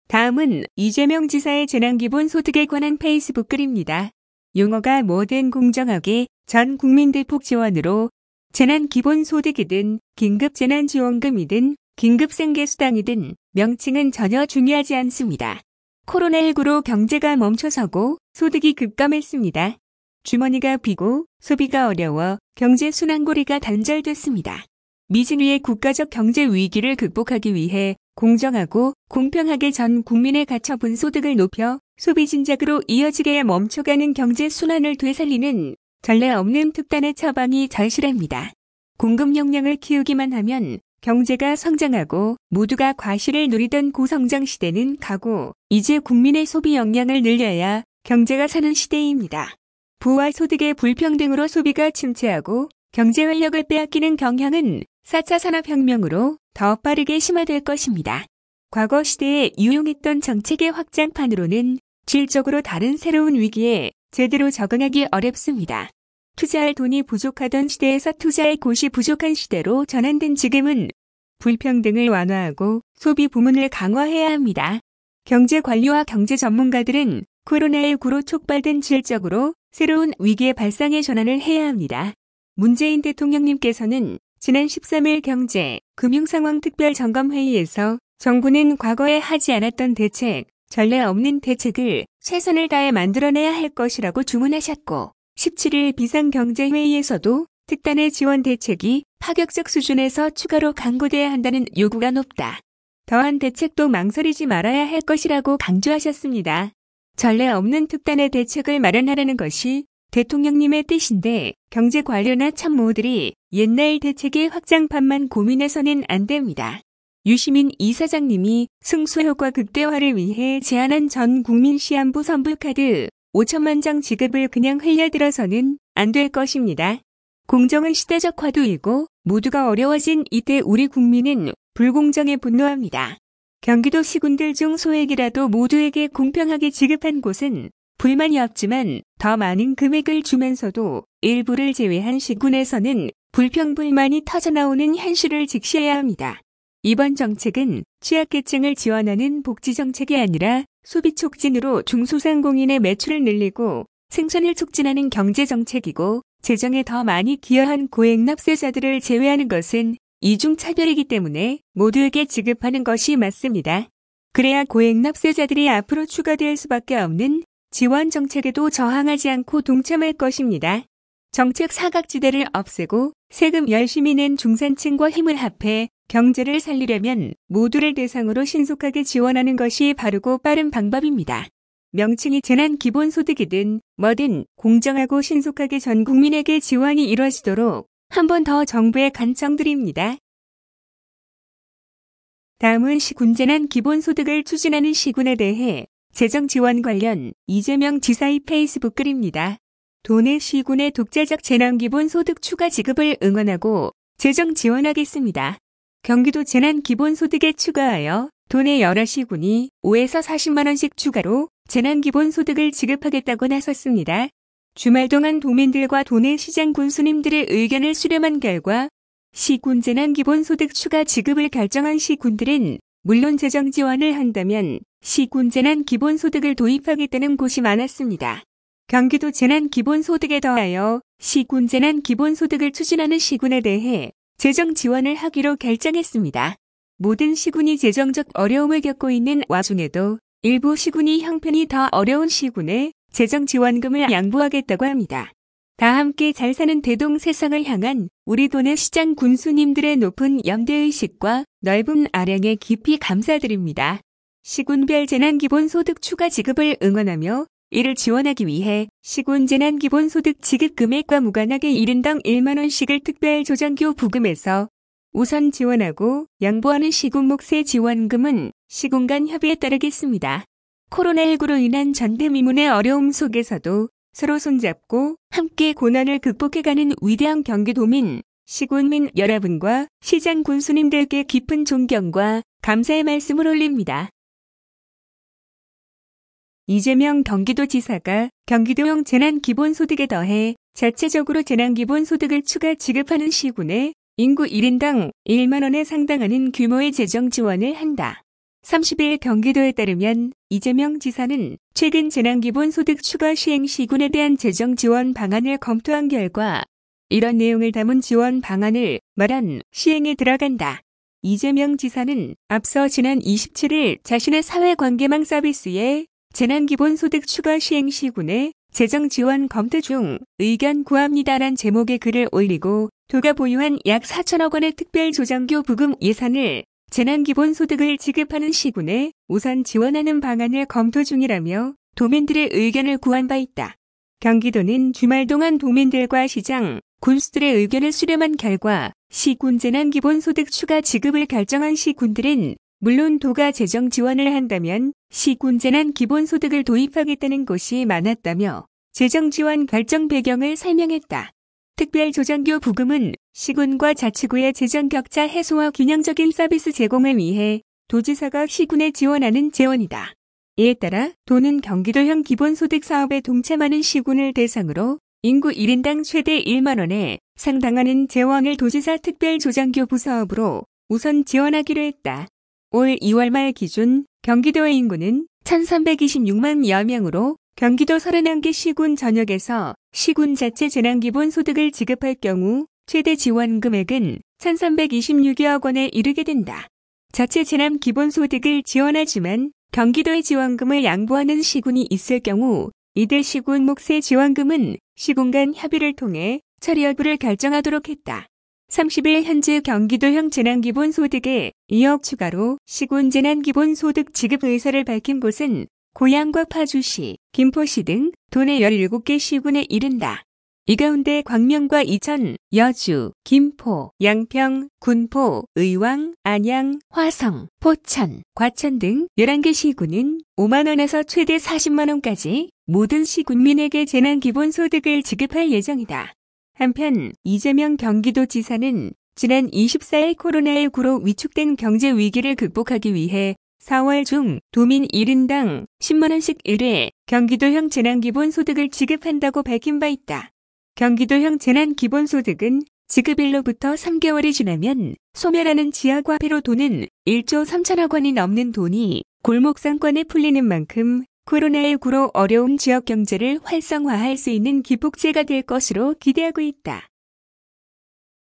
다음은 이재명 지사의 재난기본소득에 관한 페이스북 글입니다. 용어가 뭐든 공정하게 전 국민 대폭 지원으로 재난기본소득이든 긴급재난지원금이든 긴급생계수당이든 명칭은 전혀 중요하지 않습니다. 코로나19로 경제가 멈춰서고 소득이 급감했습니다. 주머니가 비고 소비가 어려워 경제 순환고리가 단절됐습니다. 미진위의 국가적 경제 위기를 극복하기 위해 공정하고 공평하게 전 국민의 가처분 소득을 높여 소비 진작으로 이어지게 멈춰가는 경제 순환을 되살리는 전례 없는 특단의 처방이 절실합니다. 공급 역량을 키우기만 하면 경제가 성장하고 모두가 과실을 누리던 고성장 시대는 가고 이제 국민의 소비 역량을 늘려야 경제가 사는 시대입니다. 부와 소득의 불평등으로 소비가 침체하고 경제 활력을 빼앗기는 경향은 4차 산업혁명으로 더 빠르게 심화될 것입니다. 과거 시대에 유용했던 정책의 확장판으로는 질적으로 다른 새로운 위기에 제대로 적응하기 어렵습니다. 투자할 돈이 부족하던 시대에서 투자할 곳이 부족한 시대로 전환된 지금은 불평등을 완화하고 소비 부문을 강화해야 합니다. 경제관료와 경제 전문가들은 코로나19로 촉발된 질적으로 새로운 위기의 발상의 전환을 해야 합니다. 문재인 대통령님께서는 지난 13일 경제, 금융상황특별점검회의에서 정부는 과거에 하지 않았던 대책, 전례 없는 대책을 최선을 다해 만들어내야 할 것이라고 주문하셨고 17일 비상경제회의에서도 특단의 지원 대책이 파격적 수준에서 추가로 강구돼야 한다는 요구가 높다. 더한 대책도 망설이지 말아야 할 것이라고 강조하셨습니다. 전례 없는 특단의 대책을 마련하라는 것이 대통령님의 뜻인데 경제 관료나 참모들이 옛날 대책의 확장판만 고민해서는 안 됩니다. 유시민 이사장님이 승수효과 극대화를 위해 제안한 전 국민 시한부 선불카드 5천만 장 지급을 그냥 흘려들어서는 안 될 것입니다. 공정은 시대적 화두이고 모두가 어려워진 이때 우리 국민은 불공정에 분노합니다. 경기도 시군들 중 소액이라도 모두에게 공평하게 지급한 곳은 불만이 없지만 더 많은 금액을 주면서도 일부를 제외한 시군에서는 불평불만이 터져나오는 현실을 직시해야 합니다. 이번 정책은 취약계층을 지원하는 복지정책이 아니라 소비 촉진으로 중소상공인의 매출을 늘리고 생산을 촉진하는 경제정책이고 재정에 더 많이 기여한 고액납세자들을 제외하는 것은 이중차별이기 때문에 모두에게 지급하는 것이 맞습니다. 그래야 고액납세자들이 앞으로 추가될 수밖에 없는 지원 정책에도 저항하지 않고 동참할 것입니다. 정책 사각지대를 없애고 세금 열심히 낸 중산층과 힘을 합해 경제를 살리려면 모두를 대상으로 신속하게 지원하는 것이 바르고 빠른 방법입니다. 명칭이 재난기본소득이든 뭐든 공정하고 신속하게 전 국민에게 지원이 이루어지도록 한 번 더 정부에 간청드립니다. 다음은 시군 재난기본소득을 추진하는 시군에 대해 재정 지원 관련 이재명 지사의 페이스북 글입니다. 도내 시군의 독자적 재난기본소득 추가 지급을 응원하고 재정 지원하겠습니다. 경기도 재난기본소득에 추가하여 도내 여러 시군이 5에서 40만 원씩 추가로 재난기본소득을 지급하겠다고 나섰습니다. 주말 동안 도민들과 도내 시장 군수님들의 의견을 수렴한 결과 시군 재난기본소득 추가 지급을 결정한 시군들은 물론 재정 지원을 한다면 시군 재난기본소득을 도입하겠다는 곳이 많았습니다. 경기도 재난기본소득에 더하여 시군 재난기본소득을 추진하는 시군에 대해 재정 지원을 하기로 결정했습니다. 모든 시군이 재정적 어려움을 겪고 있는 와중에도 일부 시군이 형편이 더 어려운 시군에 재정 지원금을 양보하겠다고 합니다. 다 함께 잘 사는 대동 세상을 향한 우리 도내 시장 군수님들의 높은 염대의식과 넓은 아량에 깊이 감사드립니다. 시군별 재난기본소득 추가 지급을 응원하며 이를 지원하기 위해 시군 재난기본소득 지급 금액과 무관하게 1인당 1만 원씩을 특별 조정교 부금에서 우선 지원하고 양보하는 시군 몫의 지원금은 시군 간 협의에 따르겠습니다. 코로나19로 인한 전대미문의 어려움 속에서도 서로 손잡고 함께 고난을 극복해가는 위대한 경기도민, 시군민 여러분과 시장 군수님들께 깊은 존경과 감사의 말씀을 올립니다. 이재명 경기도지사가 경기도형 재난기본소득에 더해 자체적으로 재난기본소득을 추가 지급하는 시군에 인구 1인당 1만 원에 상당하는 규모의 재정 지원을 한다. 30일 경기도에 따르면 이재명 지사는 최근 재난기본소득 추가 시행 시군에 대한 재정 지원 방안을 검토한 결과 이런 내용을 담은 지원 방안을 말한 시행에 들어간다. 이재명 지사는 앞서 지난 27일 자신의 사회관계망 서비스에 재난기본소득 추가 시행 시군에 재정 지원 검토 중 의견 구합니다란 제목의 글을 올리고 도가 보유한 약 4천억 원의 특별조정교 부금 예산을 재난기본소득을 지급하는 시군에 우선 지원하는 방안을 검토 중이라며 도민들의 의견을 구한 바 있다. 경기도는 주말 동안 도민들과 시장, 군수들의 의견을 수렴한 결과 시군 재난기본소득 추가 지급을 결정한 시군들은 물론 도가 재정 지원을 한다면 시군 재난기본소득을 도입하겠다는 곳이 많았다며 재정 지원 결정 배경을 설명했다. 특별조정교 부금은 시군과 자치구의 재정 격차 해소와 균형적인 서비스 제공을 위해 도지사가 시군에 지원하는 재원이다. 이에 따라 도는 경기도형 기본소득 사업에 동참하는 시군을 대상으로 인구 1인당 최대 1만 원에 상당하는 재원을 도지사 특별조정교 부사업으로 우선 지원하기로 했다. 올 2월 말 기준 경기도의 인구는 1,326만여 명으로 경기도 31개 시군 전역에서 시군 자체 재난기본소득을 지급할 경우 최대 지원 금액은 1,326억 원에 이르게 된다. 자체 재난기본소득을 지원하지만 경기도의 지원금을 양보하는 시군이 있을 경우 이들 시군 몫의 지원금은 시군 간 협의를 통해 처리 여부를 결정하도록 했다. 30일 현재 경기도형 재난기본소득에 2억 추가로 시군 재난기본소득 지급 의사를 밝힌 곳은 고양과 파주시, 김포시 등 도내 17개 시군에 이른다. 이 가운데 광명과 이천, 여주, 김포, 양평, 군포, 의왕, 안양, 화성, 포천, 과천 등 11개 시군은 5만 원에서 최대 40만 원까지 모든 시군민에게 재난기본소득을 지급할 예정이다. 한편 이재명 경기도지사는 지난 24일 코로나19로 위축된 경제 위기를 극복하기 위해 4월 중 도민 1인당 10만 원씩 1회 경기도형 재난기본소득을 지급한다고 밝힌 바 있다. 경기도형 재난기본소득은 지급일로부터 3개월이 지나면 소멸하는 지역화폐로 도는 1조 3천억 원이 넘는 돈이 골목상권에 풀리는 만큼 코로나19로 어려운 지역 경제를 활성화할 수 있는 기폭제가 될 것으로 기대하고 있다.